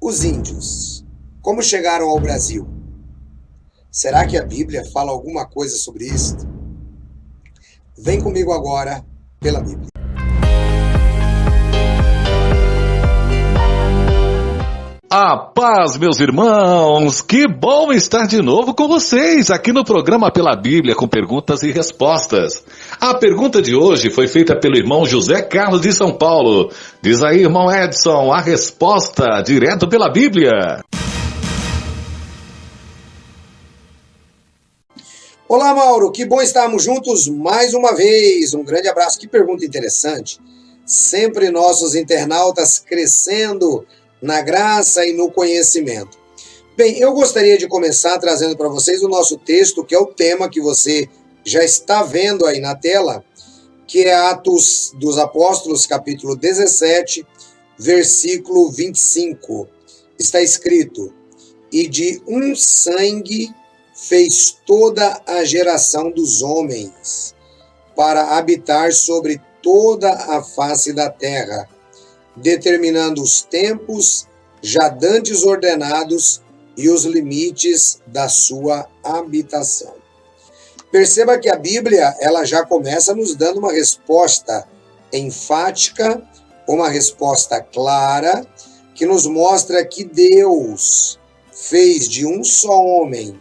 Os índios, como chegaram ao Brasil? Será que a Bíblia fala alguma coisa sobre isso? Vem comigo agora pela Bíblia. A paz, meus irmãos! Que bom estar de novo com vocês aqui no programa Pela Bíblia com perguntas e respostas. A pergunta de hoje foi feita pelo irmão José Carlos de São Paulo. Diz aí, irmão Edson, a resposta direto pela Bíblia. Olá, Mauro, que bom estarmos juntos mais uma vez. Um grande abraço. Que pergunta interessante. Sempre nossos internautas crescendo na graça e no conhecimento. Bem, eu gostaria de começar trazendo para vocês o nosso texto, que é o tema que você já está vendo aí na tela, que é Atos dos Apóstolos, capítulo 17, versículo 25. Está escrito: "E de um sangue fez toda a geração dos homens, para habitar sobre toda a face da terra, determinando os tempos já dantes ordenados e os limites da sua habitação." Perceba que a Bíblia, ela já começa nos dando uma resposta enfática, uma resposta clara, que nos mostra que Deus fez de um só homem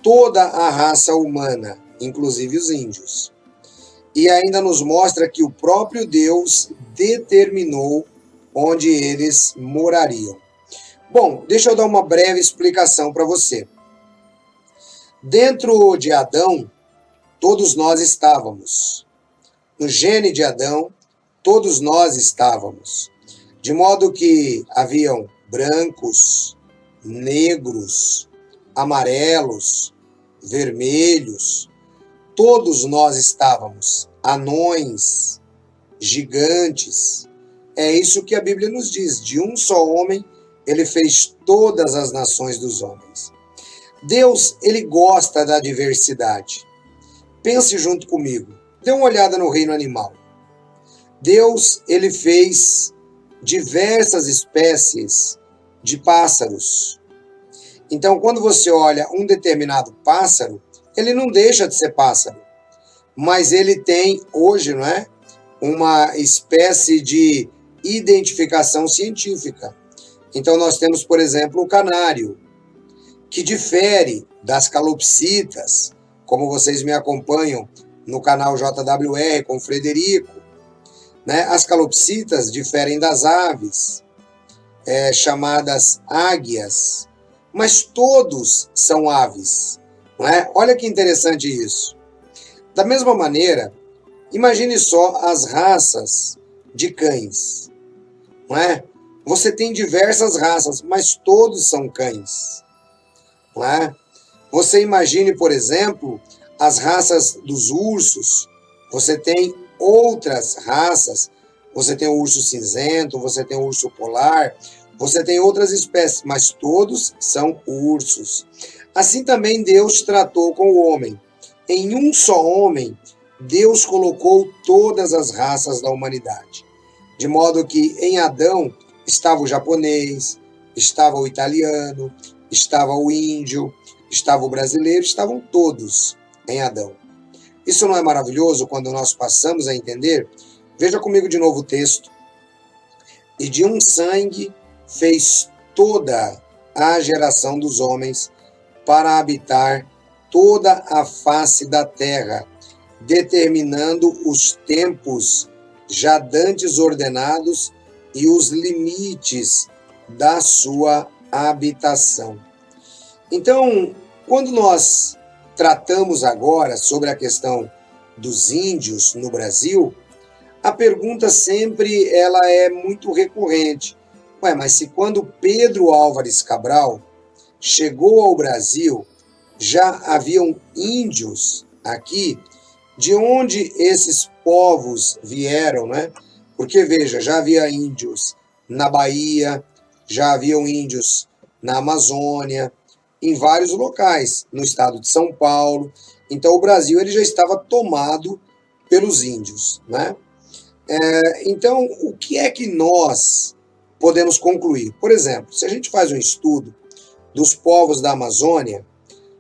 toda a raça humana, inclusive os índios. E ainda nos mostra que o próprio Deus determinou onde eles morariam. Bom, deixa eu dar uma breve explicação para você. Dentro de Adão, todos nós estávamos. No gene de Adão, todos nós estávamos. De modo que haviam brancos, negros, amarelos, vermelhos. Todos nós estávamos, anões, gigantes. É isso que a Bíblia nos diz. De um só homem, ele fez todas as nações dos homens. Deus, ele gosta da diversidade. Pense junto comigo. Dê uma olhada no reino animal. Deus, ele fez diversas espécies de pássaros. Então, quando você olha um determinado pássaro, ele não deixa de ser pássaro, mas ele tem hoje, não é, uma espécie de identificação científica. Então nós temos, por exemplo, o canário, que difere das calopsitas, como vocês me acompanham no canal JWR com o Frederico, né? As calopsitas diferem das aves, chamadas águias, mas todos são aves. Não é? Olha que interessante isso. Da mesma maneira, imagine só as raças de cães. Não é? Você tem diversas raças, mas todos são cães. Não é? Você imagine, por exemplo, as raças dos ursos. Você tem outras raças. Você tem o urso cinzento, você tem o urso polar, você tem outras espécies, mas todos são ursos. Assim também Deus tratou com o homem. Em um só homem, Deus colocou todas as raças da humanidade. De modo que em Adão estava o japonês, estava o italiano, estava o índio, estava o brasileiro, estavam todos em Adão. Isso não é maravilhoso quando nós passamos a entender? Veja comigo de novo o texto. "E de um sangue fez toda a geração dos homens para habitar toda a face da terra, determinando os tempos já dantes ordenados e os limites da sua habitação." Então, quando nós tratamos agora sobre a questão dos índios no Brasil, a pergunta sempre ela é muito recorrente. Mas se quando Pedro Álvares Cabral chegou ao Brasil, já haviam índios aqui, de onde esses povos vieram, né? Porque, veja, já havia índios na Bahia, já haviam índios na Amazônia, em vários locais, no estado de São Paulo. Então, o Brasil ele já estava tomado pelos índios, né? Então, o que é que nós podemos concluir? Por exemplo, se a gente faz um estudo dos povos da Amazônia,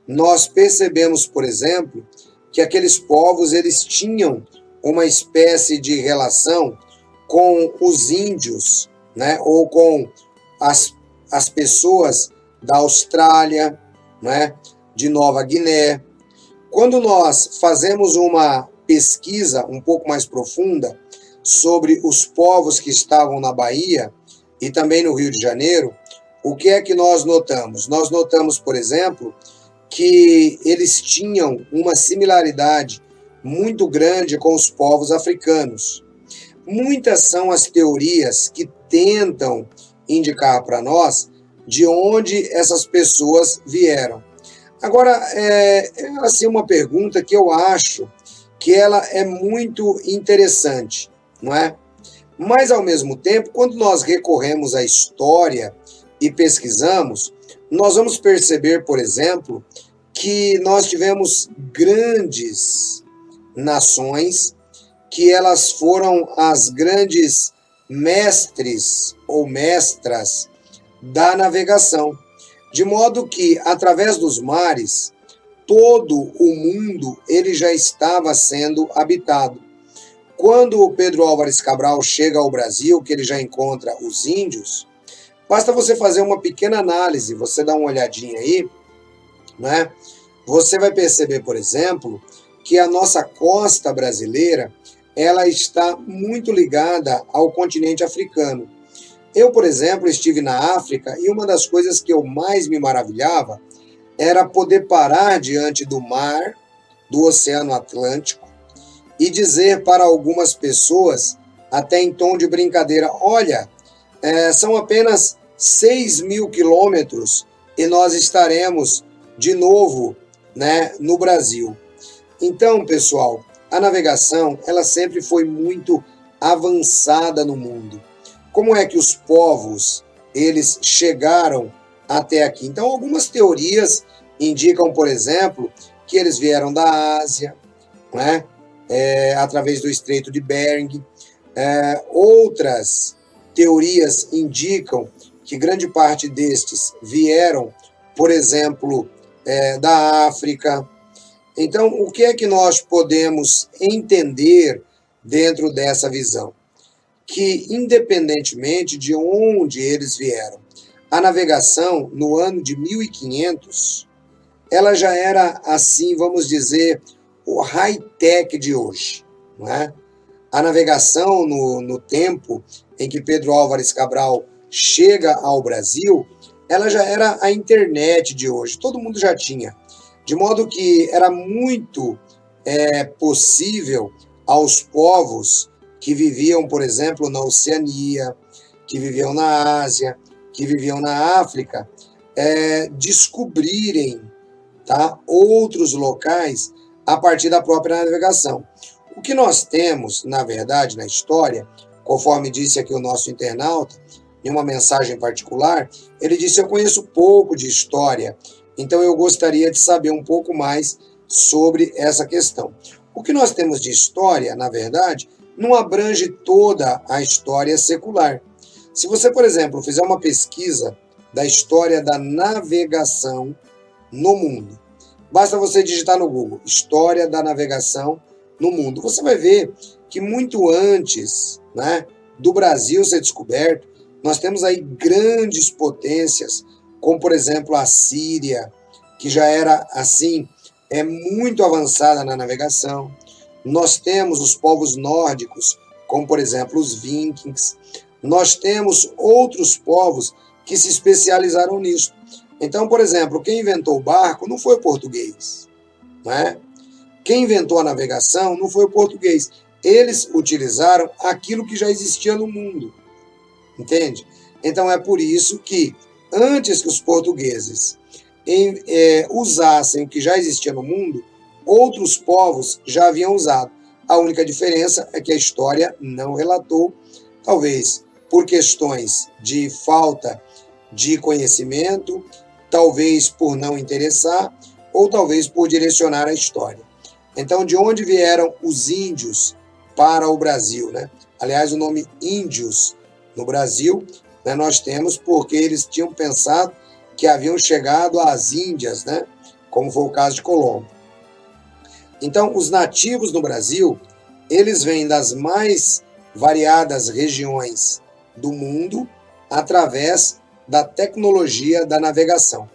nós percebemos, por exemplo, que aqueles povos eles tinham uma espécie de relação com os índios, né, ou com as pessoas da Austrália, né, de Nova Guiné. Quando nós fazemos uma pesquisa um pouco mais profunda sobre os povos que estavam na Bahia e também no Rio de Janeiro, o que é que nós notamos? Nós notamos, por exemplo, que eles tinham uma similaridade muito grande com os povos africanos. Muitas são as teorias que tentam indicar para nós de onde essas pessoas vieram. Agora, é assim uma pergunta que eu acho que ela é muito interessante, não é? Mas, ao mesmo tempo, quando nós recorremos à história e pesquisamos, nós vamos perceber, por exemplo, que nós tivemos grandes nações que elas foram as grandes mestres ou mestras da navegação, de modo que, através dos mares, todo o mundo ele já estava sendo habitado. Quando o Pedro Álvares Cabral chega ao Brasil, que ele já encontra os índios, basta você fazer uma pequena análise, você dá uma olhadinha aí, né? Você vai perceber, por exemplo, que a nossa costa brasileira ela está muito ligada ao continente africano. Eu, por exemplo, estive na África e uma das coisas que eu mais me maravilhava era poder parar diante do mar, do Oceano Atlântico, e dizer para algumas pessoas, até em tom de brincadeira, olha, são apenas 6.000 quilômetros e nós estaremos de novo, né, no Brasil. Então, pessoal, a navegação ela sempre foi muito avançada no mundo. Como é que os povos eles chegaram até aqui? Então, algumas teorias indicam, por exemplo, que eles vieram da Ásia, né, através do Estreito de Bering. Outras teorias indicam que grande parte destes vieram, por exemplo, da África. Então, o que é que nós podemos entender dentro dessa visão? Que, independentemente de onde eles vieram, a navegação, no ano de 1500, ela já era, assim, vamos dizer, o high-tech de hoje, não é? A navegação, no tempo em que Pedro Álvares Cabral chega ao Brasil, ela já era a internet de hoje, todo mundo já tinha. De modo que era muito possível aos povos que viviam, por exemplo, na Oceania, que viviam na Ásia, que viviam na África, descobrirem, tá, outros locais a partir da própria navegação. O que nós temos, na verdade, na história, conforme disse aqui o nosso internauta, em uma mensagem particular, ele disse: eu conheço pouco de história, então eu gostaria de saber um pouco mais sobre essa questão. O que nós temos de história, na verdade, não abrange toda a história secular. Se você, por exemplo, fizer uma pesquisa da história da navegação no mundo, basta você digitar no Google, História da Navegação no Mundo. Você vai ver que muito antes, né, do Brasil ser descoberto, nós temos aí grandes potências, como, por exemplo, a Síria, que já era, assim, muito avançada na navegação. Nós temos os povos nórdicos, como, por exemplo, os vikings. Nós temos outros povos que se especializaram nisso. Então, por exemplo, quem inventou o barco não foi o português, né? Quem inventou a navegação não foi o português. Eles utilizaram aquilo que já existia no mundo, entende? Então, é por isso que, antes que os portugueses usassem o que já existia no mundo, outros povos já haviam usado. A única diferença é que a história não relatou, talvez por questões de falta de conhecimento, talvez por não interessar, ou talvez por direcionar a história. Então, de onde vieram os índios para o Brasil, né? Aliás, o nome índios no Brasil né, nós temos porque eles tinham pensado que haviam chegado às Índias, né, como foi o caso de Colombo. Então, os nativos no Brasil, eles vêm das mais variadas regiões do mundo através da tecnologia da navegação.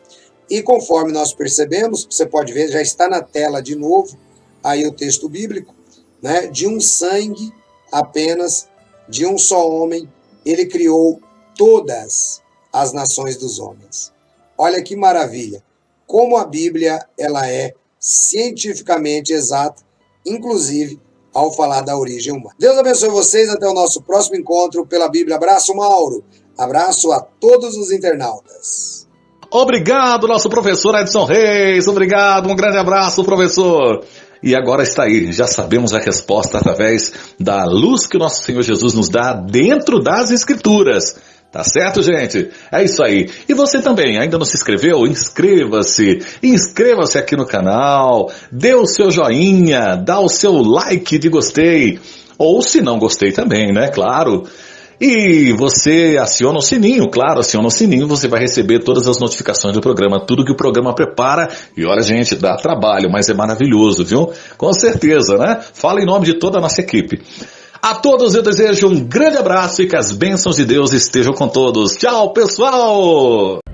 E conforme nós percebemos, você pode ver, já está na tela de novo, aí o texto bíblico, né, de um sangue apenas, de um só homem, ele criou todas as nações dos homens. Olha que maravilha, como a Bíblia ela é cientificamente exata, inclusive ao falar da origem humana. Deus abençoe vocês, até o nosso próximo encontro pela Bíblia. Abraço, Mauro. Abraço a todos os internautas. Obrigado, nosso professor Edson Reis. Obrigado, um grande abraço, professor. E agora está aí, já sabemos a resposta através da luz que o nosso Senhor Jesus nos dá dentro das Escrituras. Tá certo, gente? É isso aí. E você também, ainda não se inscreveu? Inscreva-se. Inscreva-se aqui no canal. Dê o seu joinha. Dá o seu like de gostei. Ou se não gostei também, né? Claro. E você aciona o sininho, claro, aciona o sininho, você vai receber todas as notificações do programa, tudo que o programa prepara. E olha, gente, dá trabalho, mas é maravilhoso, viu? Com certeza, né? Fala em nome de toda a nossa equipe. A todos eu desejo um grande abraço e que as bênçãos de Deus estejam com todos. Tchau, pessoal!